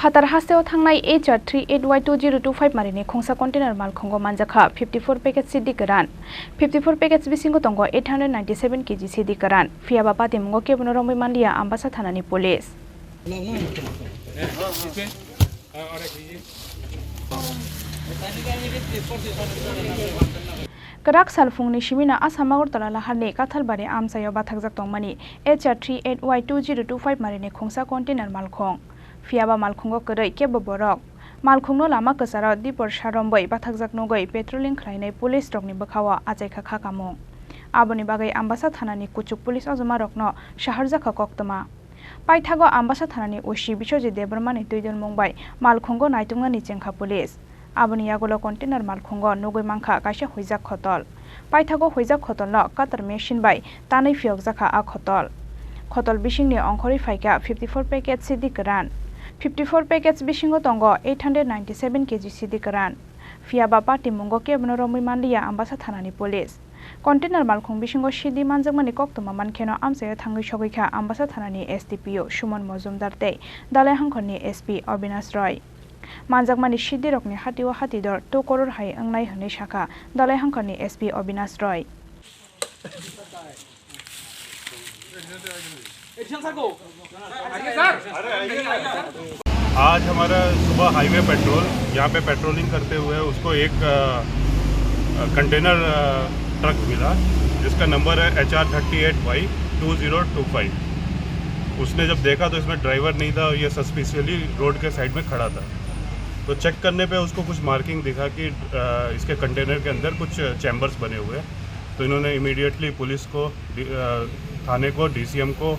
Hatar hasteo thangnai HR38Y2025 marini khongsa container mal khongo manjakha 54 packets CD karan 54 packets bisingo tongo 897 kg CD karan fiaba pati mungo kebono rombai manlia ambasa thanani police Karak salfungni shimina asamagur talala harne kathalbari amsayo bathakjak tongmani HR38Y2025 marini khongsa container malkhong Fiaba malkhongo koroi kebo borok malkhongno lama kasaro dipor sarombai bathakjak nogoi patrolling khlainai police rokni bokhawa achaikha khakamung aboni bagai ambasa thanani kuchuk police ojoma rokno saharjakha koktoma paithago ambasa thanani osi bishoji debormani tuidon mungbai malkhongo naitungani chengkha police aboni yagolo container malkhongo nogoi mangkha kaisa hoijak khotol paithago hoijak khotolno katar machine bai tanai fiokjakha a khotol bisingni ongkhori phaika 54 packets CD karan 54 packets bisingo tongo 897 kg CD karan fiaba party mungo kebono romui manliya ambasa thanani police container malkhong bisingo CD manjakmani koktoma mankheno amsayo thangui sogoikha ambasa thanani SDPO Suman Mojumdar tei Dalai Hangkhoni SP Avinash Roy manjakmani CD rokni hatiwa hatidor 2 crore hai angnai hne shakha Dalai Hangkhoni SP Avinash Roy आज हमारा सुबह highway petrol यहाँ पे patrolling करते हुए उसको एक container truck मिला जिसका नंबर है HR38Y2025। उसने जब देखा तो इसमें ड्राइवर नहीं था और ये सस्पिशियसली रोड के साइड में खड़ा था। तो चेक करने पे उसको कुछ मार्किंग दिखा कि इसके कंटेनर के अंदर कुछ चैम्बर्स बने हुए हैं। तो इन्होंने इमीडिएटली पुलिस को थाने को DCM को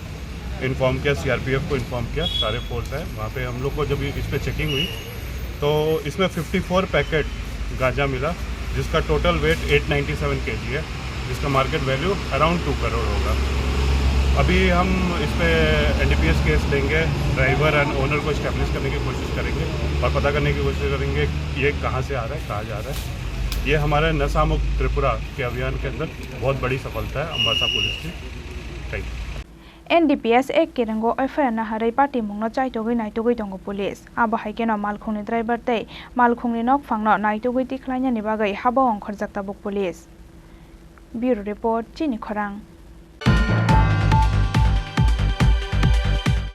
इन्फॉर्म किया, CRPF को इन्फॉर्म किया, सारे फोर्स है वहाँ पे। हम लोग को जब इस पर चेकिंग हुई तो इसमें 54 पैकेट गांजा मिला जिसका टोटल वेट 897 kg है, जिसका मार्केट वैल्यू अराउंड 2 करोड़ होगा। अभी हम इस पर NDPS केस लेंगे, ड्राइवर एंड ओनर को इस्टेब्लिश करने की कोशिश करेंगे और पता करने की कोशिश करेंगे ये कहाँ से आ रहा है, कहाँ जा रहा है। ये हमारे नशा मुक्त त्रिपुरा के अभियान के अंदर बहुत बड़ी सफलता है अम्बासा पुलिस की। Thank you. NDPS ek kerengo FIR na harai party mungno chaitogoi naitogoi tongo police abo haikeno malkhongni driver tei malkhongni nok phangno naitogoi tikhlaina ni bagai habo ongkhorjak tabuk police Bureau Report Chini Khorang।